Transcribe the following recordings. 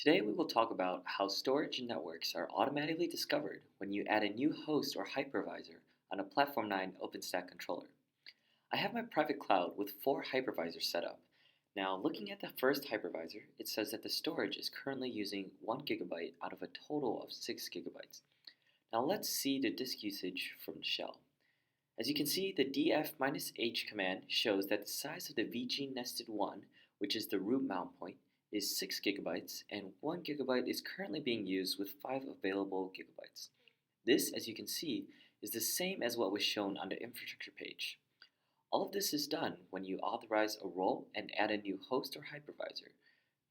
Today we will talk about how storage and networks are automatically discovered when you add a new host or hypervisor on a Platform9 OpenStack controller. I have my private cloud with 4 hypervisors set up. Now, looking at the first hypervisor, it says that the storage is currently using 1 gigabyte out of a total of 6 gigabytes. Now let's see the disk usage from the shell. As you can see, the df-h command shows that the size of the VG nested 1, which is the root mount point, is 6 gigabytes, and 1 gigabyte is currently being used with 5 available gigabytes. This, as you can see, is the same as what was shown on the infrastructure page. All of this is done when you authorize a role and add a new host or hypervisor.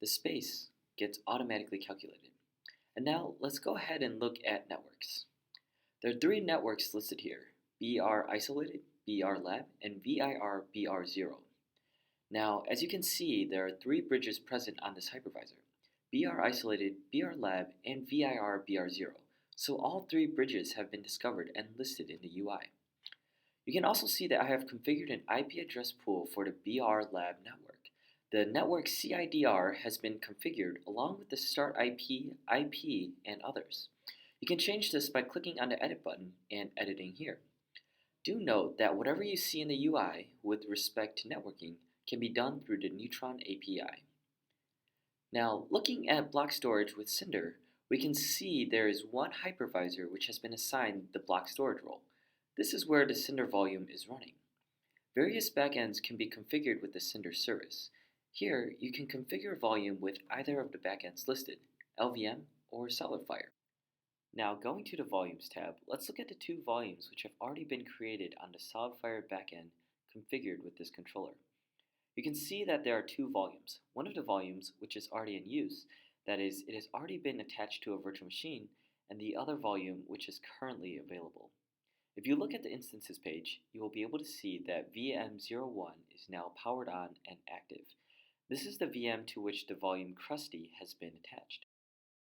The space gets automatically calculated. And now let's go ahead and look at networks. There are 3 networks listed here: BR isolated, BR lab, and VIR BR0. Now, as you can see, there are 3 bridges present on this hypervisor: BR isolated, BR lab, and VIR BR0. So all 3 bridges have been discovered and listed in the UI. You can also see that I have configured an IP address pool for the BR lab network. The network CIDR has been configured along with the start IP, IP, and others. You can change this by clicking on the edit button and editing here. Do note that whatever you see in the UI with respect to networking can be done through the Neutron API. Now, looking at block storage with Cinder, we can see there is one hypervisor which has been assigned the block storage role. This is where the Cinder volume is running. Various backends can be configured with the Cinder service. Here, you can configure volume with either of the backends listed, LVM or SolidFire. Now, going to the Volumes tab, let's look at the 2 volumes which have already been created on the SolidFire backend configured with this controller. You can see that there are 2 volumes. One of the volumes, which is already in use, that is, it has already been attached to a virtual machine, and the other volume, which is currently available. If you look at the instances page, you will be able to see that VM01 is now powered on and active. This is the VM to which the volume Krusty has been attached.